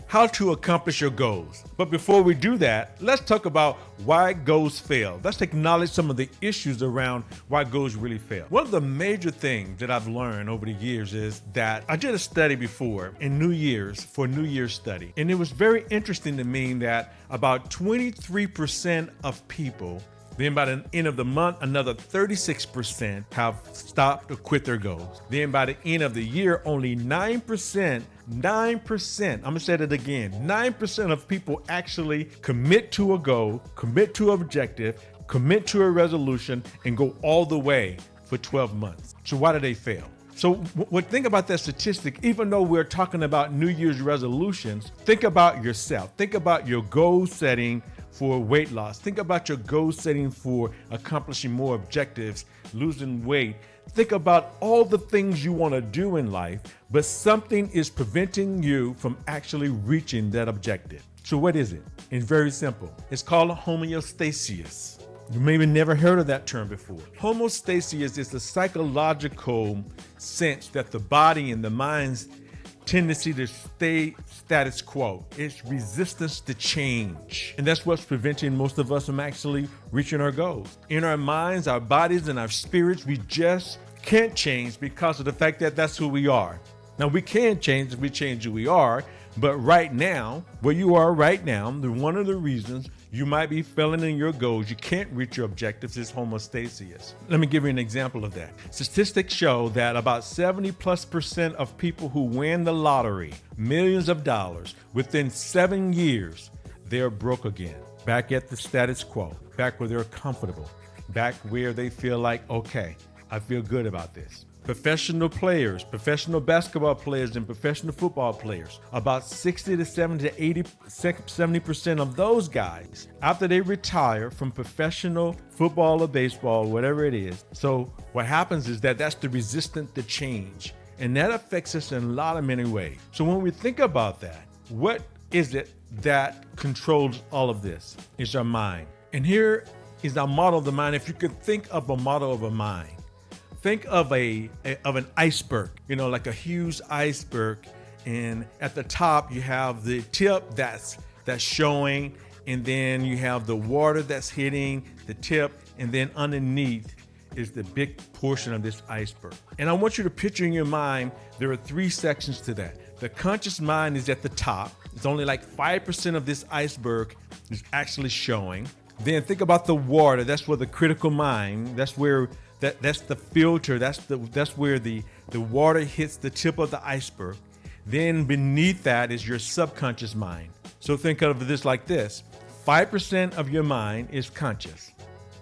how to accomplish your goals. But before we do that, let's talk about why goals fail. Let's acknowledge some of the issues around why goals really fail. One of the major things that I've learned over the years is that I did a study before in New Year's for a New Year's study. And it was very interesting to me that about 23% of people, then by the end of the month, another 36% have stopped or quit their goals. Then by the end of the year, only 9%, I'm gonna say that again, 9% of people actually commit to a goal, commit to an objective, commit to a resolution, and go all the way for 12 months. So why do they fail? So think about that statistic. Even though we're talking about New Year's resolutions, think about yourself. Think about your goal setting for weight loss. Think about your goal setting for accomplishing more objectives, losing weight. Think about all the things you want to do in life, but something is preventing you from actually reaching that objective. So what is it? It's very simple. It's called homeostasis. You maybe never heard of that term before. Homeostasis is the psychological sense that the body and the mind's tendency to stay status quo. It's resistance to change. And that's what's preventing most of us from actually reaching our goals. In our minds, our bodies, and our spirits, we just can't change because of the fact that that's who we are. Now, we can change if we change who we are, but right now, where you are right now, one of the reasons you might be failing in your goals, you can't reach your objectives, is homeostasis. Let me give you an example of that. Statistics show that about 70+% of people who win the lottery, millions of dollars, within 7 years, they're broke again. Back at the status quo, back where they're comfortable, back where they feel like, okay, I feel good about this. Professional players, professional basketball players, and professional football players, about 60 to 70 to 80, 70% of those guys, after they retire from professional football or baseball, whatever it is. So what happens is that's the resistance to change. And that affects us in a lot of many ways. So when we think about that, what is it that controls all of this? It's our mind. And here is our model of the mind. If you could think of a model of a mind, think of an iceberg, like a huge iceberg, and at the top you have the tip that's showing, and then you have the water that's hitting the tip, and then underneath is the big portion of this iceberg. And I want you to picture in your mind, there are 3 sections to that. The conscious mind is at the top. It's only like 5% of this iceberg is actually showing. Then think about the water. That's where the critical mind, that's where that's the filter, that's where the water hits the tip of the iceberg. Then beneath that is your subconscious mind. So think of this like this. 5% of your mind is conscious.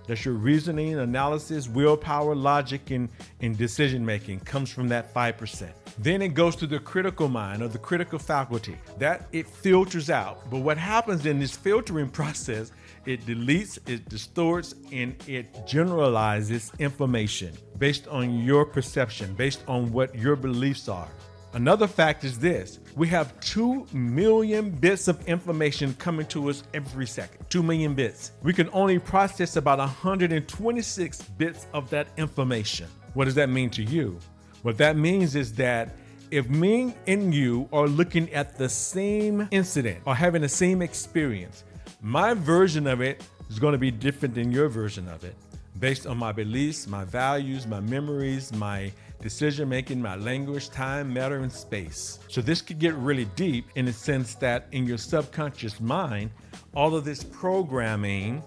That's your reasoning, analysis, willpower, logic, and decision making comes from that 5%. Then it goes to the critical mind, or the critical faculty. That it filters out. But what happens in this filtering process, it deletes, it distorts, and it generalizes information based on your perception, based on what your beliefs are. Another fact is this: we have 2 million bits of information coming to us every second. 2 million bits. We can only process about 126 bits of that information. What does that mean to you? What that means is that if me and you are looking at the same incident or having the same experience, my version of it is going to be different than your version of it, based on my beliefs, my values, my memories, my decision-making, my language, time, matter, and space. So this could get really deep in the sense that in your subconscious mind, all of this programming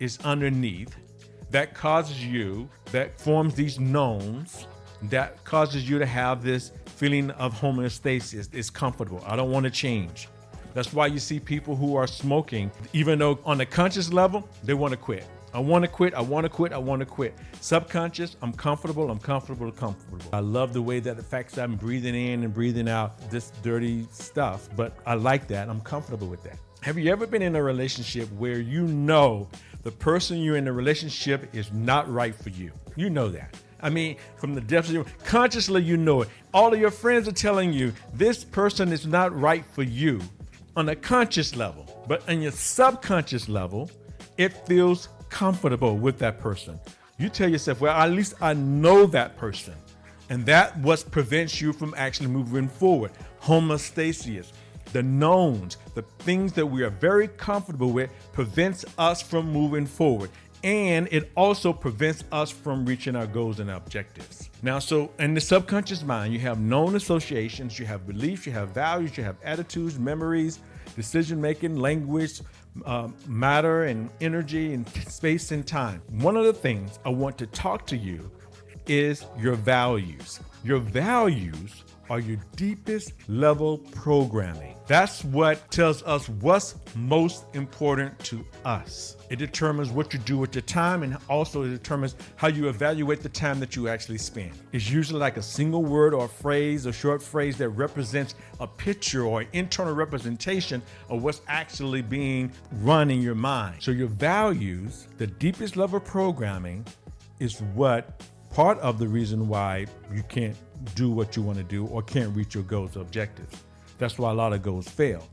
is underneath that causes you, that forms these knowns, that causes you to have this feeling of homeostasis. It's comfortable. I don't want to change. That's why you see people who are smoking, even though on the conscious level, they want to quit. I want to quit, I want to quit, I want to quit. Subconscious, I'm comfortable. I love the way that the fact that I'm breathing in and breathing out this dirty stuff, but I like that. I'm comfortable with that. Have you ever been in a relationship where you know the person you're in the relationship is not right for you? You know that. I mean, from the depths of your, consciously you know it. All of your friends are telling you this person is not right for you on a conscious level, but on your subconscious level, it feels comfortable with that person. You tell yourself, well, at least I know that person. And that what prevents you from actually moving forward. Homeostasis. The knowns, the things that we are very comfortable with, prevents us from moving forward. And it also prevents us from reaching our goals and objectives. Now, so in the subconscious mind, you have known associations, you have beliefs, you have values, you have attitudes, memories, decision-making, language, matter and energy and space and time. One of the things I want to talk to you is your values. Your values are your deepest level programming. That's what tells us what's most important to us. It determines what you do with your time, and also it determines how you evaluate the time that you actually spend. It's usually like a single word or a phrase, a short phrase that represents a picture or internal representation of what's actually being run in your mind. So your values, the deepest level programming, is what part of the reason why you can't do what you want to do or can't reach your goals or objectives. That's why a lot of goals fail.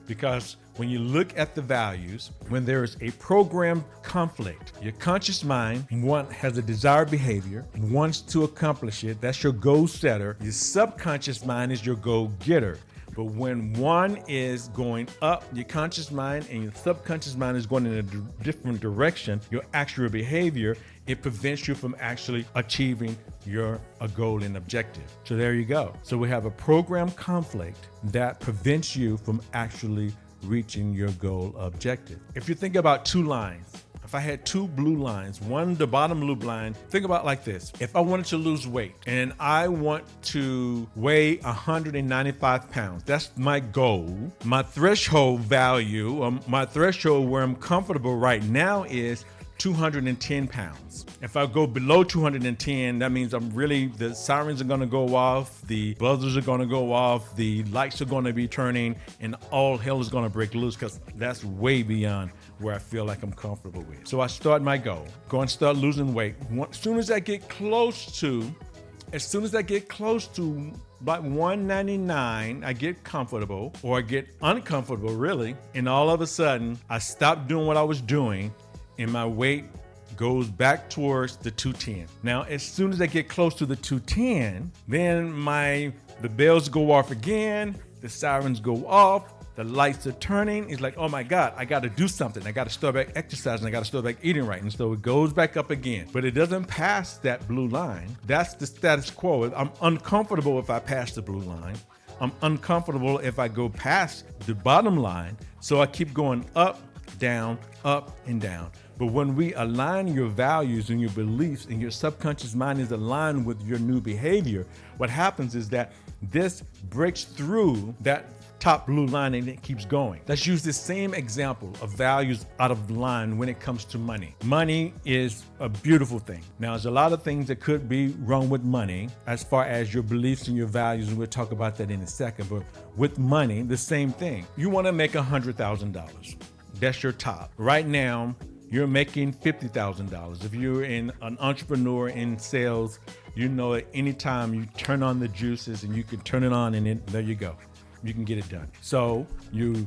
Because when you look at the values, when there is a programmed conflict, your conscious mind has a desired behavior, wants to accomplish it. That's your goal setter. Your subconscious mind is your goal getter. But when one is going up, your conscious mind and your subconscious mind is going in a different direction, your actual behavior, it prevents you from actually achieving your goal and objective. So there you go. So we have a program conflict that prevents you from actually reaching your goal objective. If you think about two lines, if I had two blue lines, one, the bottom blue line, think about it like this. If I wanted to lose weight and I want to weigh 195 pounds, that's my goal. My threshold value, my threshold where I'm comfortable right now is 210 pounds. If I go below 210, that means the sirens are gonna go off, the buzzers are gonna go off, the lights are gonna be turning, and all hell is gonna break loose, because that's way beyond where I feel like I'm comfortable with. So I start my goal, go and start losing weight. As soon as I get close to about 199, I get comfortable, or I get uncomfortable really, and all of a sudden I stop doing what I was doing, and my weight goes back towards the 210. Now, as soon as I get close to the 210, then the bells go off again, the sirens go off, the lights are turning. It's like, oh my God, I got to do something. I got to start back exercising. I got to start back eating right. And so it goes back up again, but it doesn't pass that blue line. That's the status quo. I'm uncomfortable if I pass the blue line. I'm uncomfortable if I go past the bottom line. So I keep going up, down, up, and down. But when we align your values and your beliefs, and your subconscious mind is aligned with your new behavior, what happens is that this breaks through that top blue line and it keeps going. Let's use the same example of values out of line when it comes to money. Money is a beautiful thing. Now, there's a lot of things that could be wrong with money as far as your beliefs and your values, and we'll talk about that in a second. But with money, the same thing. You want to make $100,000. That's your top. Right now, you're making $50,000. If you're an entrepreneur in sales, you know at any time you turn on the juices and you can turn it on, and there you go. You can get it done. So you're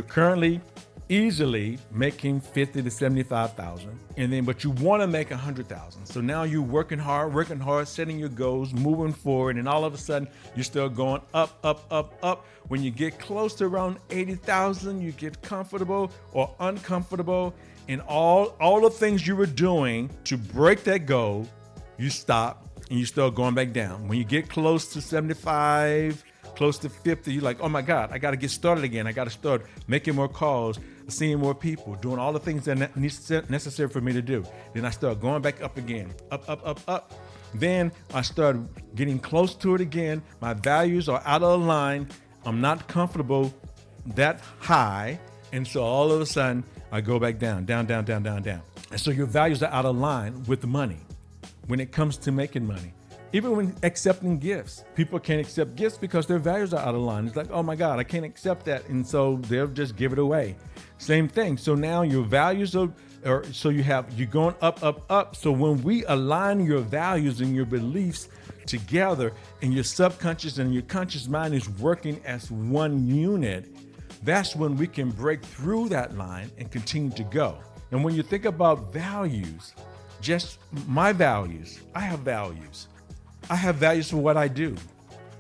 currently easily making 50 to 75,000, but you want to make 100,000. So now you're working hard, setting your goals, moving forward, and all of a sudden you're still going up, up, up, up. When you get close to around 80,000, you get comfortable or uncomfortable, and all the things you were doing to break that goal, you stop and you start going back down. When you get close to 75, close to 50, you're like, oh my God, I got to get started again. I got to start making more calls, seeing more people, doing all the things that are necessary for me to do. Then I start going back up again, up, up, up, up. Then I start getting close to it again. My values are out of line. I'm not comfortable that high. And so all of a sudden I go back down, down, down, down, down, down. And so your values are out of line with money when it comes to making money. Even when accepting gifts, people can't accept gifts because their values are out of line. It's like, oh my God, I can't accept that. And so they'll just give it away. Same thing. So now your values you're going up, up, up. So when we align your values and your beliefs together, and your subconscious and your conscious mind is working as one unit, that's when we can break through that line and continue to go. And when you think about values, just my values, I have values. I have values for what I do.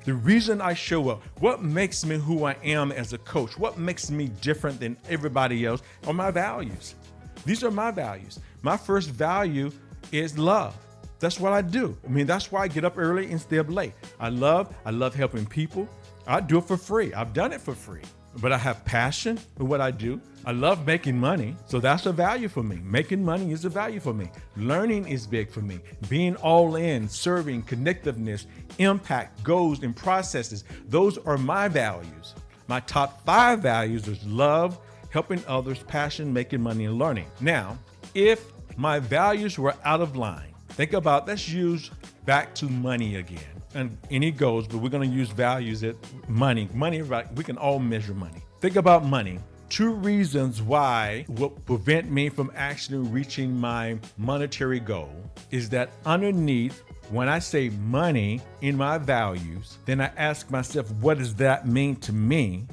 The reason I show up, what makes me who I am as a coach, what makes me different than everybody else are my values. These are my values. My first value is love. That's what I do. I mean, that's why I get up early and stay up late. I love helping people. I do it for free. I've done it for free. But I have passion for what I do. I love making money. So that's a value for me. Making money is a value for me. Learning is big for me. Being all in, serving, connectiveness, impact, goals, and processes. Those are my values. My top 5 values is love, helping others, passion, making money, and learning. Now, if my values were out of line, think about, let's use back to money again. And any goals, but we're going to use values at money. Money, right? We can all measure money. Think about money. 2 reasons why what prevent me from actually reaching my monetary goal is that underneath, when I say money in my values, then I ask myself, what does that mean to me?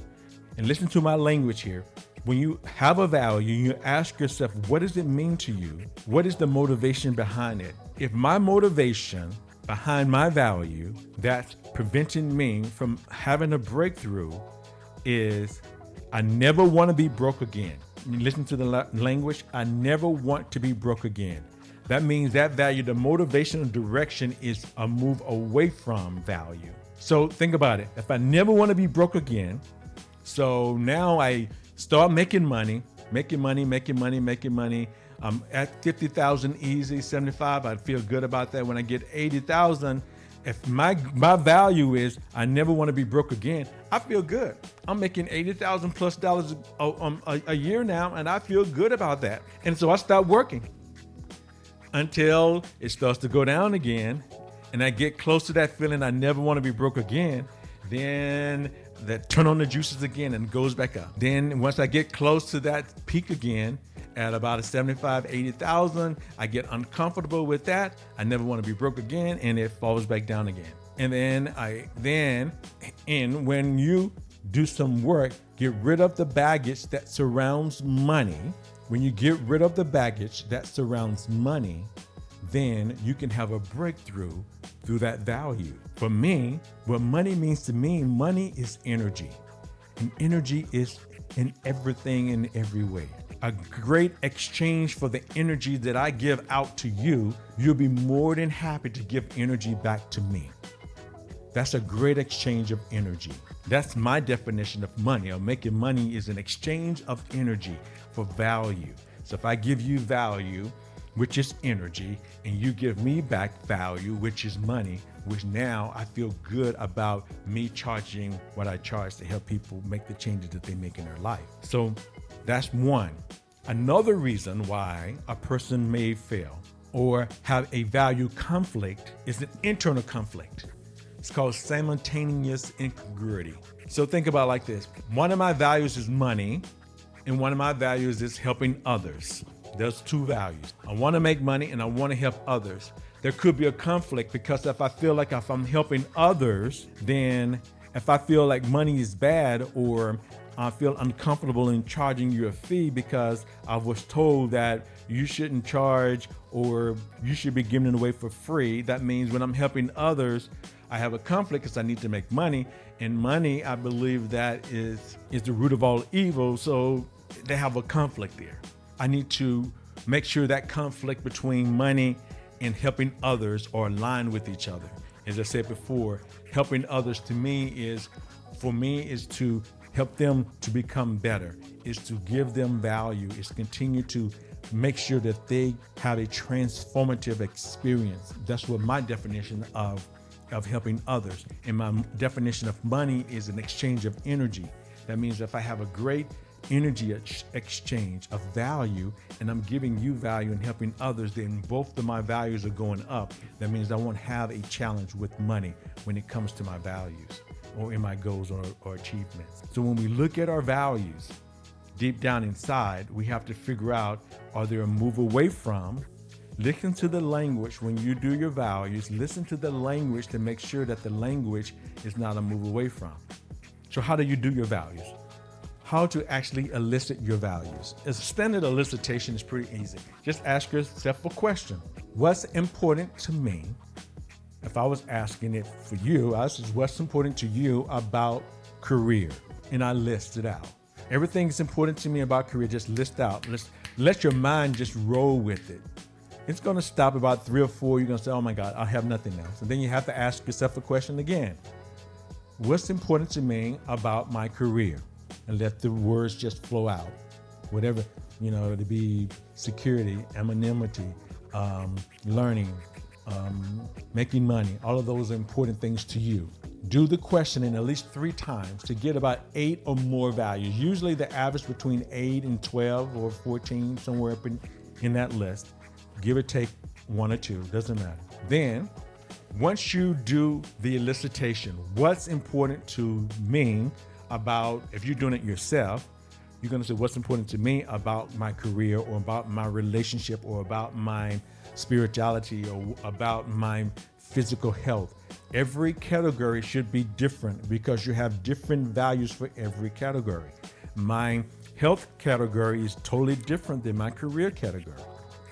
And listen to my language here. When you have a value, you ask yourself, what does it mean to you? What is the motivation behind it? If my motivation behind my value that's preventing me from having a breakthrough is I never want to be broke again. You listen to the language, I never want to be broke again. That means that value, the motivation and direction is a move away from value. So think about it. If I never want to be broke again, so now I start making money. I'm at 50,000 easy, 75. I'd feel good about that. When I get 80,000, if my value is I never want to be broke again, I feel good. I'm making $80,000 plus a year now, and I feel good about that. And so I start working until it starts to go down again, and I get close to that feeling I never want to be broke again. Then that turn on the juices again and goes back up. Then once I get close to that peak again, at about a 75, 80,000, I get uncomfortable with that. I never want to be broke again, and it falls back down again. And then when you do some work, get rid of the baggage that surrounds money. When you get rid of the baggage that surrounds money, then you can have a breakthrough through that value. For me, what money means to me, money is energy. And energy is in everything in every way. A great exchange for the energy that I give out to you, you'll be more than happy to give energy back to me. That's a great exchange of energy. That's my definition of money. Or making money is an exchange of energy for value. So if I give you value, which is energy, and you give me back value, which is money, which now I feel good about me charging what I charge to help people make the changes that they make in their life. So that's one. Another reason why a person may fail or have a value conflict is an internal conflict. It's called simultaneous incongruity. So think about it like this. One of my values is money, and one of my values is helping others. There's 2 values. I want to make money and I want to help others. There could be a conflict because if I feel like if I'm helping others, then if I feel like money is bad, or I feel uncomfortable in charging you a fee because I was told that you shouldn't charge or you should be giving it away for free, that means when I'm helping others, I have a conflict because I need to make money. And money, I believe that is the root of all evil. So they have a conflict there. I need to make sure that conflict between money and helping others are aligned with each other. As I said before, helping others to me is to help them to become better, is to give them value, is to continue to make sure that they have a transformative experience. That's what my definition of helping others. And my definition of money is an exchange of energy. That means if I have a great energy exchange of value and I'm giving you value and helping others, then both of my values are going up. That means I won't have a challenge with money when it comes to my values or in my goals or achievements. So when we look at our values deep down inside, we have to figure out, are there a move away from? Listen to the language when you do your values. Listen to the language to make sure that the language is not a move away from. So how do you do your values? How to actually elicit your values. A standard elicitation is pretty easy. Just ask yourself a question. What's important to me if I was asking it for you, I said, what's important to you about career? And I list it out. Everything that's important to me about career, just list out. Let your mind just roll with it. It's going to stop about 3 or 4. You're going to say, oh my God, I have nothing else. And then you have to ask yourself a question again. What's important to me about my career? And let the words just flow out. Whatever, to be security, anonymity, learning, making money. All of those are important things to you. Do the questioning at least 3 times to get about 8 or more values. Usually the average between 8 and 12 or 14, somewhere up in that list. Give or take 1 or 2, doesn't matter. Then, once you do the elicitation, what's important to me about, if you're doing it yourself, you're going to say, what's important to me about my career or about my relationship or about my spirituality or about my physical health. Every category should be different because you have different values for every category. My health category is totally different than my career category.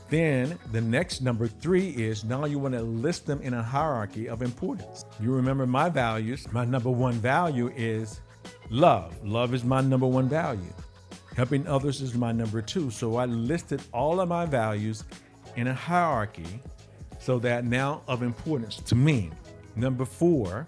Then the next number 3 is now you want to list them in a hierarchy of importance. You remember my values. My number 1 value is love. Love is my number 1 value. Helping others is my number 2. So I listed all of my values in a hierarchy so that now of importance to me. Number 4,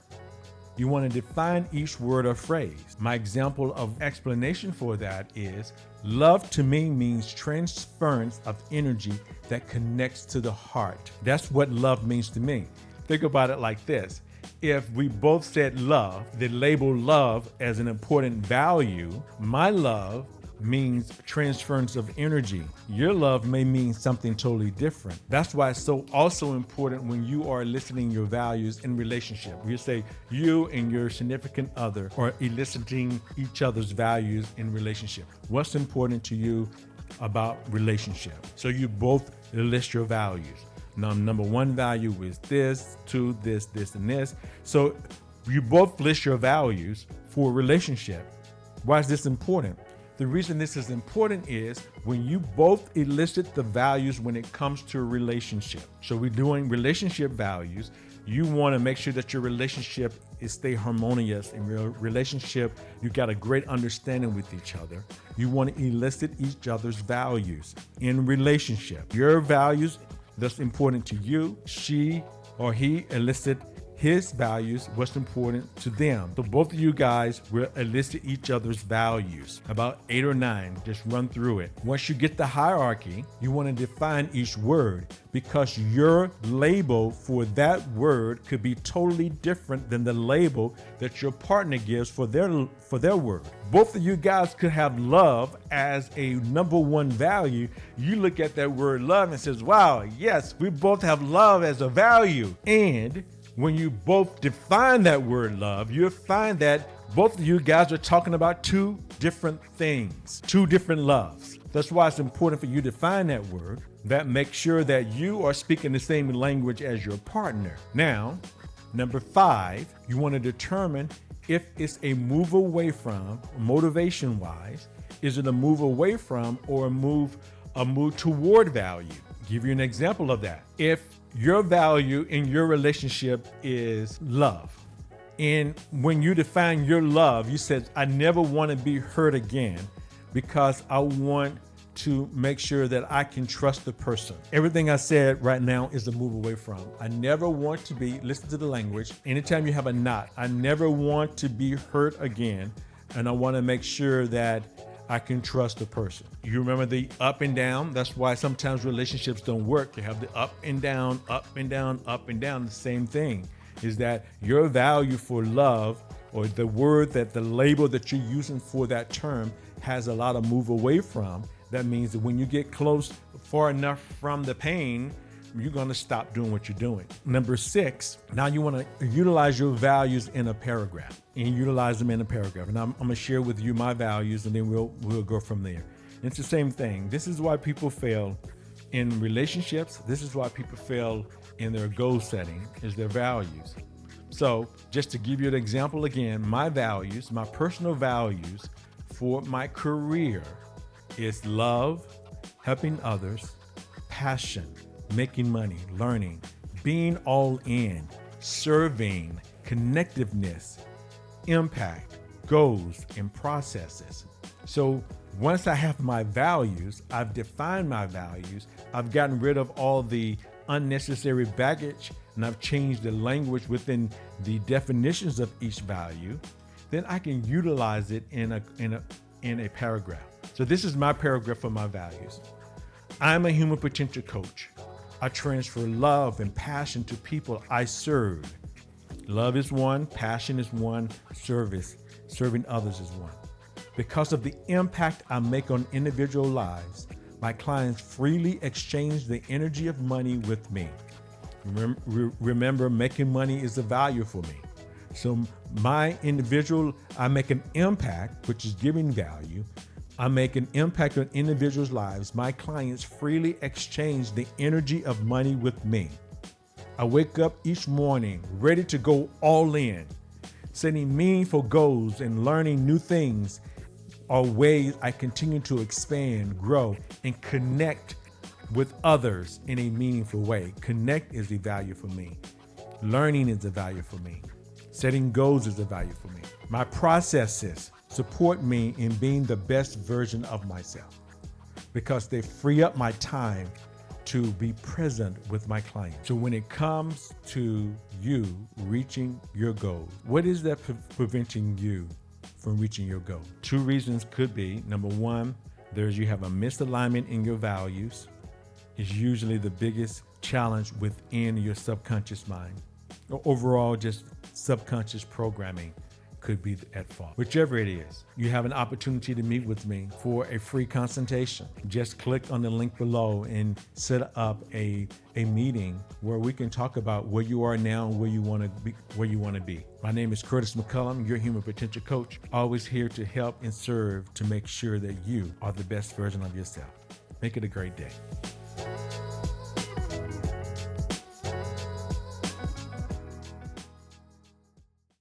you want to define each word or phrase. My example of explanation for that is love to me means transference of energy that connects to the heart. That's what love means to me. Think about it like this. If we both said love, they label love as an important value. My love means transference of energy. Your love may mean something totally different. That's why it's so also important when you are eliciting your values in relationship. You say you and your significant other are eliciting each other's values in relationship. What's important to you about relationship? So you both list your values. Now, number 1 value is this, 2, this, and this. So you both list your values for a relationship. Why is this important? The reason this is important is when you both elicit the values when it comes to a relationship. So we're doing relationship values. You want to make sure that your relationship is stay harmonious. In your relationship, you got a great understanding with each other. You want to elicit each other's values in relationship. Your values that's important to you, she or he elicit his values, what's important to them. So both of you guys will elicit each other's values. About 8 or 9, just run through it. Once you get the hierarchy, you want to define each word because your label for that word could be totally different than the label that your partner gives for their word. Both of you guys could have love as a number 1 value. You look at that word love and says, wow, yes, we both have love as a value. And when you both define that word love, you'll find that both of you guys are talking about 2 different things, 2 different loves. That's why it's important for you to find that word. That makes sure that you are speaking the same language as your partner. Now, number 5, you want to determine if it's a move away from, motivation-wise, is it a move away from or a move toward value? Give you an example of that. If your value in your relationship is love, and when you define your love, you said, I never want to be hurt again because I want to make sure that I can trust the person. Everything I said right now is a move away from. I never want to be, listen to the language, anytime you have a not, I never want to be hurt again, and I want to make sure that I can trust the person. You remember the up and down? That's why sometimes relationships don't work. You have the up and down, up and down, up and down. The same thing is that your value for love, or the word that the label that you're using for that term, has a lot of move away from. That means that when you get close, far enough from the pain, you're going to stop doing what you're doing. Number 6, now you want to utilize your values in a paragraph, and utilize them in a paragraph. And I'm going to share with you my values, and then we'll go from there. And it's the same thing. This is why people fail in relationships. This is why people fail in their goal setting, is their values. So just to give you an example again, my values, my personal values for my career is love, helping others, passion, making money, learning, being all in, serving, connectiveness, impact, goals, and processes. So once I have my values, I've defined my values, I've gotten rid of all the unnecessary baggage, and I've changed the language within the definitions of each value, then I can utilize it in a paragraph. So this is my paragraph for my values. I'm a human potential coach. I transfer love and passion to people I serve. Love is one, passion is one, serving others is one. Because of the impact I make on individual lives, my clients freely exchange the energy of money with me. Remember, making money is a value for me. So I make an impact, which is giving value. I make an impact on individuals' lives. My clients freely exchange the energy of money with me. I wake up each morning ready to go all in. Setting meaningful goals and learning new things are ways I continue to expand, grow, and connect with others in a meaningful way. Connect is a value for me. Learning is a value for me. Setting goals is a value for me. My processes support me in being the best version of myself because they free up my time to be present with my clients. So when it comes to you reaching your goals, what is that preventing you from reaching your goal? Two reasons could be, number one, you have a misalignment in your values. Is usually the biggest challenge within your subconscious mind. Or overall, just subconscious programming could be at fault. Whichever it is, you have an opportunity to meet with me for a free consultation. Just click on the link below and set up a meeting where we can talk about where you are now and where you want to be. My name is Curtis McCullom, your human potential coach, always here to help and serve to make sure that you are the best version of yourself. Make it a great day.